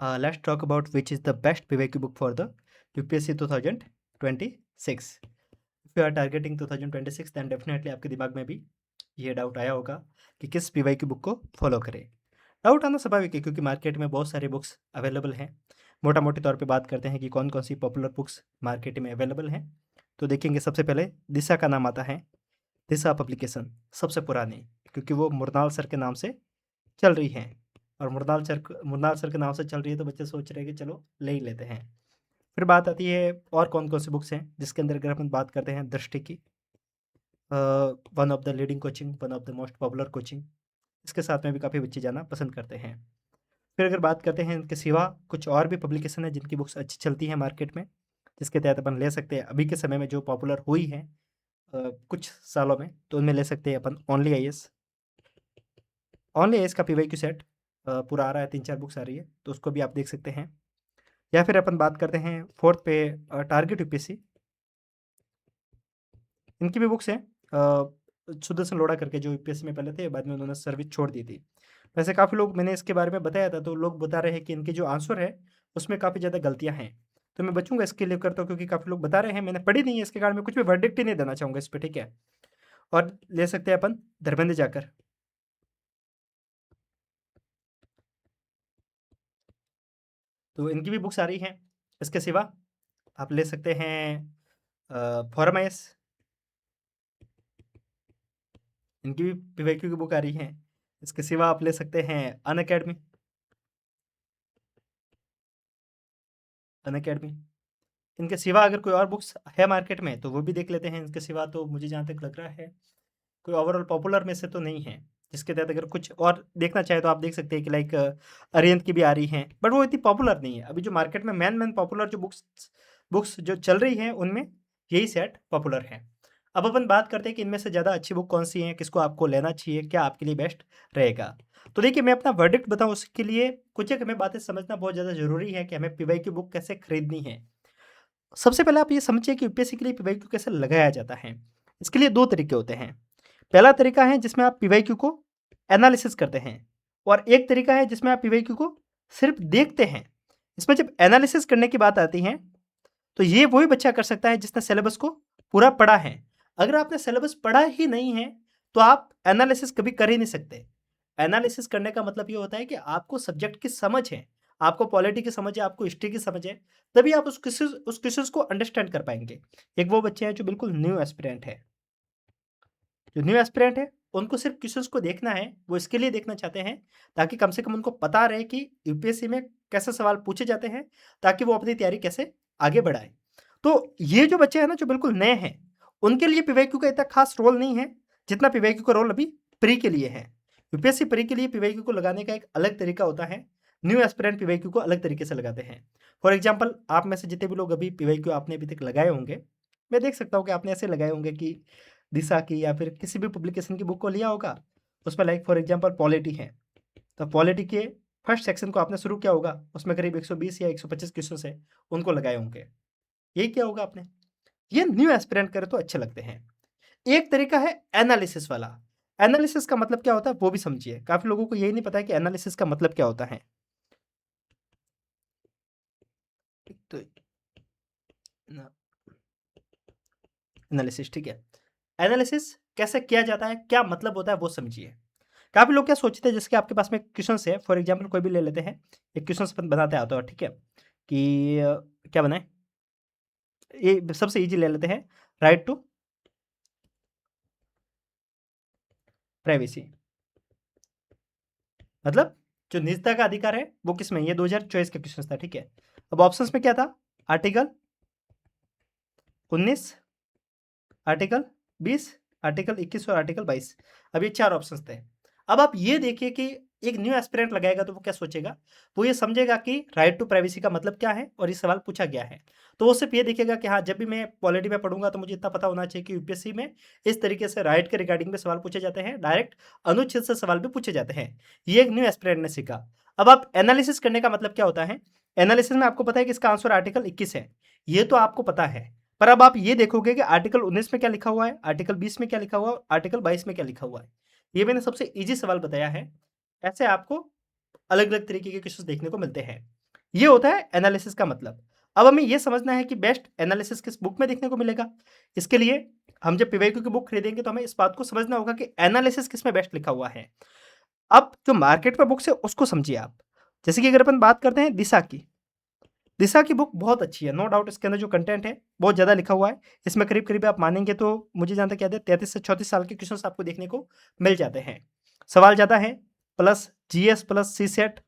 Let's talk about which is the best PYQ book for the UPSC 2026. If you are targeting 2026, then definitely आपके दिमाग में भी ये doubt आया होगा कि किस PYQ बुक को फॉलो करें। डाउट आना स्वाभाविक है क्योंकि मार्केट में बहुत सारे बुक्स अवेलेबल हैं। मोटा मोटी तौर पे बात करते हैं कि कौन कौन सी पॉपुलर बुक्स मार्केट में अवेलेबल हैं। तो देखेंगे, सबसे पहले दिशा का नाम आता है। दिशा पब्लिकेशन सबसे पुरानी, क्योंकि वो मुरनाल सर के नाम से चल रही हैं और मुरनाल सर के नाम से चल रही है तो बच्चे सोच रहे हैं कि चलो ले ही लेते हैं। फिर बात आती है और कौन कौन सी बुक्स हैं, जिसके अंदर अगर अपन बात करते हैं दृष्टि की, one of the leading coaching, one of the most popular coaching, इसके साथ में भी काफ़ी बच्चे जाना पसंद करते हैं। फिर अगर बात करते हैं इनके सिवा कुछ और भी पब्लिकेशन है जिनकी बुक्स अच्छी चलती हैं मार्केट में, जिसके तहत अपन ले सकते हैं अभी के समय में जो पॉपुलर हुई हैं कुछ सालों में, तो उनमें ले सकते हैं अपन ओनली आईएएस। ओनली आईएएस का पीवाईक्यू सेट पूरा आ रहा है, 3-4 बुक्स आ रही है, तो उसको भी आप देख सकते हैं। या फिर अपन बात करते हैं फोर्थ पे टारगेट यूपीएससी, इनकी भी बुक्स हैं। सुदर्शन लोढ़ा करके जो यूपीएससी में पहले थे, बाद में उन्होंने सर्विस छोड़ दी थी। वैसे काफ़ी लोग, मैंने इसके बारे में बताया था तो लोग बता रहे हैं कि इनके जो आंसर है उसमें काफ़ी ज़्यादा गलतियाँ हैं, तो मैं बचूंगा इसके लिए करता हूँ क्योंकि काफ़ी लोग बता रहे हैं, मैंने पढ़ी नहीं है, इसके कारण मैं कुछ भी वर्डिक्ट ही नहीं देना चाहूँगा इस पर, ठीक है। और ले सकते हैं अपन धर्मेंद्र जाकर, तो इनकी भी बुक्स आ रही हैं। इसके सिवा आप ले सकते हैं फॉरम आईएएस, इनकी भी पीवाईक्यू की बुक आ रही है। इसके सिवा आप ले सकते हैं अनअकैडमी, अनअकैडमी। इनके सिवा अगर कोई और बुक्स है मार्केट में तो वो भी देख लेते हैं। इनके सिवा तो मुझे जहाँ तक लग रहा है कोई ओवरऑल पॉपुलर में से तो नहीं है, जिसके तहत अगर कुछ और देखना चाहे तो आप देख सकते हैं कि लाइक अरिहंत की भी आ रही हैं, बट वो इतनी पॉपुलर नहीं है। अभी जो मार्केट में मेन पॉपुलर जो बुक्स जो चल रही हैं उनमें यही सेट पॉपुलर है। अब अपन बात करते हैं कि इनमें से ज़्यादा अच्छी बुक कौन सी है, किसको आपको लेना चाहिए, क्या आपके लिए बेस्ट रहेगा। तो देखिए, मैं अपना वर्डिक्ट बताऊँ उसके लिए कुछ एक हमें बातें समझना बहुत ज़्यादा ज़रूरी है कि हमें पीवाईक्यू बुक कैसे खरीदनी है। सबसे पहले आप ये समझिए कि यूपीएससी के लिए पीवाईक्यू कैसे लगाया जाता है। इसके लिए 2 तरीके होते हैं। पहला तरीका है जिसमें आप पीवाईक्यू को एनालिसिस करते हैं, और एक तरीका है जिसमें आप पीवाईक्यू को सिर्फ देखते हैं। इसमें जब एनालिसिस करने की बात आती है तो ये वही बच्चा कर सकता है जिसने सिलेबस को पूरा पढ़ा है। अगर आपने सिलेबस पढ़ा ही नहीं है तो आप एनालिसिस कभी कर ही नहीं सकते। एनालिसिस करने का मतलब ये होता है कि आपको सब्जेक्ट की समझ है, आपको पॉलिटी की समझ है, आपको हिस्ट्री की समझ है, तभी आप उस क्वेश्चन को अंडरस्टैंड कर पाएंगे। एक वो बच्चे हैं जो बिल्कुल न्यू एस्पिरेंट है, जो न्यू एस्पिरेंट है उनको सिर्फ क्वेश्चंस को देखना है। वो इसके लिए देखना चाहते हैं ताकि कम से कम उनको पता रहे कि यूपीएससी में कैसे सवाल पूछे जाते हैं, ताकि वो अपनी तैयारी कैसे आगे बढ़ाएं। तो ये जो बच्चे हैं ना, जो बिल्कुल नए हैं, उनके लिए पीवाईक्यू का इतना खास रोल नहीं है जितना पीवाईक्यू का रोल अभी प्री के लिए है। यूपीएससी प्री के लिए पीवाईक्यू को लगाने का एक अलग तरीका होता है, न्यू एस्पिरेंट पीवाईक्यू को अलग तरीके से लगाते हैं। फॉर एग्जाम्पल, आप में से जितने भी लोग अभी पीवाईक्यू आपने अभी तक लगाए होंगे, मैं देख सकता हूँ कि आपने ऐसे लगाए होंगे कि दिशा की या फिर किसी भी पब्लिकेशन की बुक को लिया होगा, उसमें लाइक फॉर एग्जांपल पॉलिटी है, तो पॉलिटी के फर्स्ट सेक्शन को आपने शुरू किया होगा, उसमें करीब 120 या 125 क्वेश्चन है, उनको लगाए होंगे। यही क्या होगा आपने। ये न्यू एस्पिरेंट करे तो अच्छे लगते हैं। एक तरीका है एनालिसिस वाला। एनालिसिस का मतलब क्या होता है वो भी समझिए, काफी लोगों को यही नहीं पता है कि एनालिसिस का मतलब क्या होता है। तो एनालिसिस, ठीक है, एनालिसिस कैसे किया जाता है, क्या मतलब होता है वो समझिए। काफ़ी लोग क्या सोचते हैं, जैसे कि आपके पास में क्वेश्चन है, फॉर एग्जांपल कोई भी ले लेते हैं, एक क्वेश्चन अपन बनाते आता है, ठीक है, कि क्या बनाए, ये सबसे इजी ले लेते हैं, राइट टू प्राइवेसी, मतलब जो निजता का अधिकार है वो किस में, ये 2024 का क्वेश्चन था, ठीक है। अब ऑप्शंस में क्या था, आर्टिकल 19, आर्टिकल 20, आर्टिकल 21 और आर्टिकल 22। अब ये 4 ऑप्शंस थे। अब आप ये देखिए कि एक न्यू एस्पिरेंट लगाएगा तो वो क्या सोचेगा, वो ये समझेगा कि राइट टू प्राइवेसी का मतलब क्या है और ये सवाल पूछा गया है। तो वो सिर्फ ये देखेगा कि हाँ, जब भी मैं पॉलिटी में पढ़ूंगा तो मुझे इतना पता होना चाहिए कि यूपीएससी में इस तरीके से राइट के रिगार्डिंग में सवाल पूछे जाते हैं, डायरेक्ट अनुच्छेद से सवाल भी पूछे जाते हैं। ये एक न्यू एस्पिरेंट ने सीखा। अब आप एनालिसिस करने का मतलब क्या होता है, एनालिसिस में आपको पता है कि इसका आंसर आर्टिकल 21 है, ये तो आपको पता है, पर अब आप ये देखोगे कि आर्टिकल 19 में क्या लिखा हुआ है, आर्टिकल 20 में क्या लिखा हुआ है, आर्टिकल 22 में क्या लिखा हुआ है। ये मैंने सबसे इजी सवाल बताया है। ऐसे आपको अलग अलग तरीके के क्वेश्चन देखने को मिलते हैं। ये होता है एनालिसिस का मतलब। अब हमें ये समझना है कि बेस्ट एनालिसिस किस बुक में देखने को मिलेगा। इसके लिए हम जब पीवाईक्यू की बुक खरीदेंगे तो हमें इस बात को समझना होगा कि एनालिसिस किसमें बेस्ट लिखा हुआ है। अब जो मार्केट में बुक्स है उसको समझिए आप। जैसे कि अगर अपन बात करते हैं दिशा की, दिशा की बुक बहुत अच्छी है, नो डाउट इसके अंदर जो कंटेंट है बहुत ज़्यादा लिखा हुआ है। इसमें करीब-करीब आप मानेंगे तो मुझे जहाँ तक याद है 33 से 34 साल के क्वेश्चंस आपको देखने को मिल जाते हैं। सवाल ज़्यादा है, प्लस जीएस प्लस सीसेट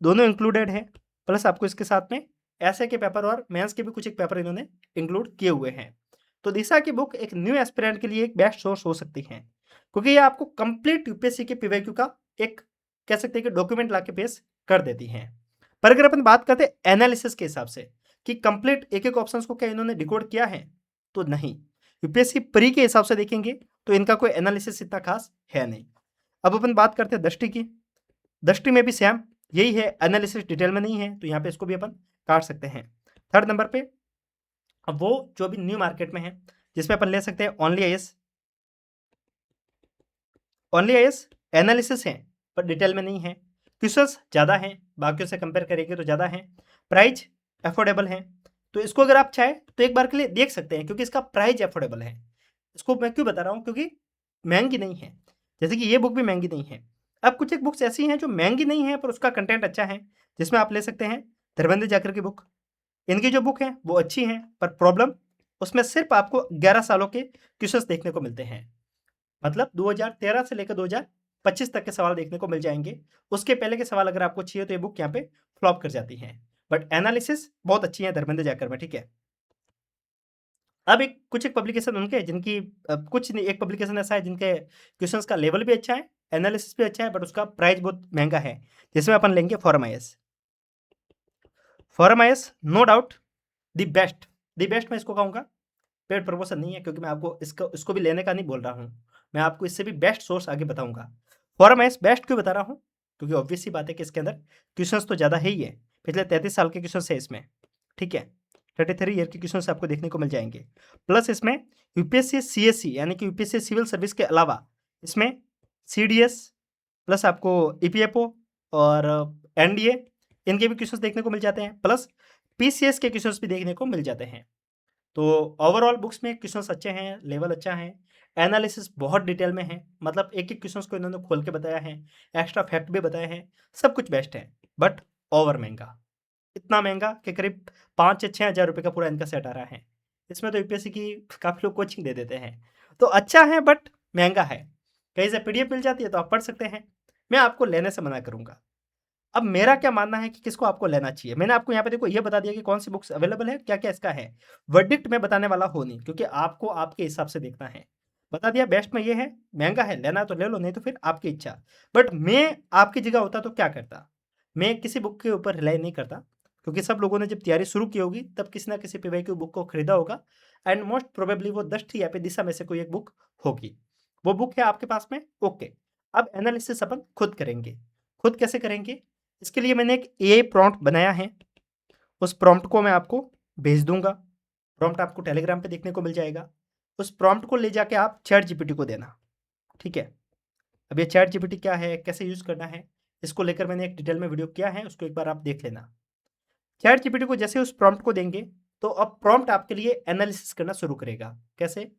दोनों इंक्लूडेड है, प्लस आपको इसके साथ में एसए के पेपर और मेंस के भी कुछ एक पेपर इन्होंने इंक्लूड किए हुए हैं। तो दिशा की बुक एक न्यू एस्पिरेंट के लिए एक बेस्ट सोर्स हो सकती है, क्योंकि ये आपको कंप्लीट यूपीएससी के पीवाईक्यू का एक कह सकते हैं कि डॉक्यूमेंट लाके पेश कर देती हैं। पर अगर अपन बात करते हैं एनालिसिस के हिसाब से कि कंप्लीट एक-एक ऑप्शंस को क्या इन्होंने डिकोड किया है? तो नहीं। यूपीएससी प्री के हिसाब से देखेंगे तो इनका कोई एनालिसिस इतना खास है नहीं। अब अपन बात करते हैं दृष्टि की। दृष्टि में भी सेम यही है, एनालिसिस डिटेल में नहीं है, तो यहाँ पे इसको भी अपन काट सकते हैं। थर्ड नंबर पे अब वो जो अभी न्यू मार्केट में है, जिसमें अपन ले सकते हैं only IAS. Only IAS analysis है, पर डिटेल में नहीं है। क्वेश्चंस ज़्यादा हैं, बाकियों से कंपेयर करेंगे तो ज़्यादा हैं। प्राइस अफोर्डेबल है, तो इसको अगर आप चाहें तो एक बार के लिए देख सकते हैं, क्योंकि इसका प्राइस अफोर्डेबल है। इसको मैं क्यों बता रहा हूँ, क्योंकि महंगी नहीं है, जैसे कि ये बुक भी महंगी नहीं है। अब कुछ एक बुक्स ऐसी हैं जो महंगी नहीं है पर उसका कंटेंट अच्छा है, जिसमें आप ले सकते हैं धर्मेंद्र जाकर की बुक। इनकी जो बुक है वो अच्छी है, पर प्रॉब्लम उसमें सिर्फ आपको 11 सालों के क्वेश्चंस देखने को मिलते हैं। मतलब 2013 से लेकर 2025 तक के सवाल देखने को मिल जाएंगे। उसके पहले के सवाल अगर आपको चाहिए तो ये बुक यहाँ पे फ्लॉप कर जाती है, बट एनालिसिस बहुत अच्छी है धर्मेंद्र जाकर में, ठीक है। अब एक कुछ एक पब्लिकेशन उनके जिनकी कुछ नहीं, एक पब्लिकेशन ऐसा है जिनके क्वेश्चंस का लेवल भी अच्छा है, एनालिसिस भी अच्छा है, बट उसका प्राइस बहुत महंगा है, जिसमें अपन लेंगे Forum IAS. Forum IAS no doubt the best मैं इसको कहूँगा। पेड प्रमोशन नहीं है, क्योंकि मैं आपको इसको भी लेने का नहीं बोल रहा हूँ। मैं आपको इससे भी बेस्ट सोर्स आगे बताऊँगा। फोरम आईएएस बेस्ट क्यों बता रहा हूँ? क्योंकि ऑब्वियस सी बात है कि इसके अंदर क्वेश्चंस तो ज़्यादा है ही है। पिछले 33 साल के क्वेश्चंस है इसमें, ठीक है। 33 ईयर के क्वेश्चंस आपको देखने को मिल जाएँगे। प्लस इसमें यूपीएससी सीएससी यानी कि यूपीएससी सिविल सर्विस के अलावा इसमें सीडीएस प्लस आपको ईपीएफओ और एनडीए इनके भी क्वेश्चंस देखने को मिल जाते हैं। प्लस पीसीएस के क्वेश्चंस भी देखने को मिल जाते हैं। तो ओवरऑल बुक्स में क्वेश्चंस अच्छे हैं, लेवल अच्छा है, एनालिसिस बहुत डिटेल में है, मतलब एक-एक क्वेश्चंस को इन्होंने खोल के बताया है, एक्स्ट्रा फैक्ट भी बताए हैं, सब कुछ बेस्ट है, बट ओवर महँगा। इतना महँगा कि करीब 5 या 6 हज़ार रुपए का पूरा इनका सेट आ रहा है। इसमें तो यूपीएससी की काफ़ी लोग कोचिंग दे देते हैं। तो अच्छा है बट महँगा है। कहीं से पीडीएफ मिल जाती है तो आप पढ़ सकते हैं। मैं आपको लेने से मना करूँगा। अब मेरा क्या मानना है कि किसको आपको लेना चाहिए? मैंने आपको यहाँ पे देखो ये बता दिया कि कौन-सी बुक्स अवेलेबल है, क्या-क्या इसका है। वर्डिक्ट मैं बताने वाला हूँ नहीं, क्योंकि आपको आपके हिसाब से देखना है। बता दिया बेस्ट में ये है, महँगा है, लेना है तो ले लो, नहीं तो फिर आपकी इच्छा। बट मैं आपकी जगह होता तो क्या करता? मैं किसी बुक के ऊपर रिलाई नहीं करता, क्योंकि सब लोगों ने जब तैयारी शुरू की होगी तब किसी न किसी पीवाईक्यू बुक को खरीदा होगा एंड मोस्ट प्रोबेबली वो दृष्टि या फिर दिशा में से कोई एक बुक होगी। वो बुक है आपके पास में, ओके। अब एनालिसिस अपन खुद करेंगे। खुद कैसे करेंगे? इसके लिए मैंने एक एआई प्रॉम्प्ट बनाया है, उस प्रॉम्प्ट को मैं आपको भेज दूँगा। प्रॉम्प्ट आपको टेलीग्राम पे देखने को मिल जाएगा। उस प्रॉम्प्ट को ले जाके आप चैट जीपीटी को देना, ठीक है? अब ये चैट जीपीटी क्या है, कैसे यूज़ करना है, इसको लेकर मैंने एक डिटेल में वीडियो किया है, उसको एक बार आप देख लेना। चैट जीपीटी को जैसे उस प्रॉम्प्ट को देंगे, तो अब प्रॉम्प्ट आपके लिए एनालिसिस करना शुरू करेगा। कैसे?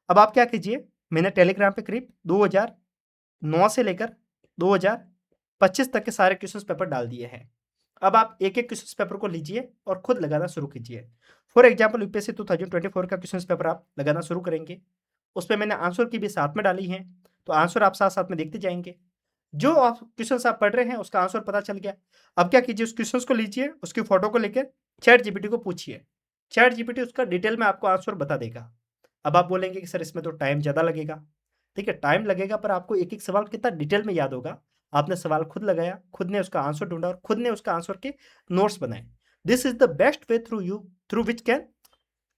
अब आप क्या कीजिए, मैंने टेलीग्राम पे करीब 2009 से लेकर 2025 तक के सारे क्वेश्चंस पेपर डाल दिए हैं। अब आप एक-एक क्वेश्चंस पेपर को लीजिए और खुद लगाना शुरू कीजिए। फॉर एग्जांपल यूपीएससी 2024 का क्वेश्चंस पेपर आप लगाना शुरू करेंगे। उसपे मैंने आंसर की भी साथ में डाली हैं, तो आंसर आप साथ-साथ में देखते जाएँगे। जो आप क्वेश्चंस आप पढ़ रहे हैं उसका आंसर पता चल गया। अब क्या कीजिए, उस क्वेश्चंस को लीजिए, उसकी फोटो को लेके चैट जीपीटी को पूछिए। चैट जीपीटी उसका डिटेल में आपको आंसर बता देगा। अब आप बोलेंगे कि सर इसमें तो टाइम ज़्यादा लगेगा। ठीक है, टाइम लगेगा पर आपको एक-एक सवाल कितना डिटेल में याद होगा। आपने सवाल खुद लगाया, खुद ने उसका आंसर ढूँढा और खुद ने उसका आंसर के नोट्स बनाए। This is the best way through which can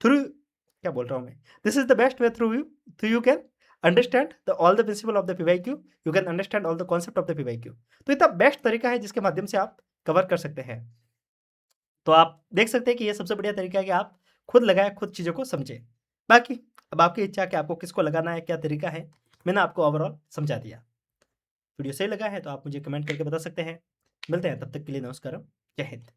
through क्या बोल रहा हूँ मैं? This is the best way through you can understand the all the principle of the PYQ, you can understand all the concept of the PYQ. तो इतना best तरीका है जिसके माध्यम से आप कवर कर सकते हैं। तो आप देख सकते हैं कि ये सबसे बढ़िया तरीका है कि आप खुद लगाएँ, खुद चीज़ों को समझें। बाकी अब आपकी इच्छा है कि आपको किसको लगाना है, क्या तरीका है, मैंने आपको ओवरऑल समझा दिया। वीडियो सही लगा है तो आप मुझे कमेंट करके बता सकते हैं। मिलते हैं, तब तक के लिए नमस्कार, जय हिंद।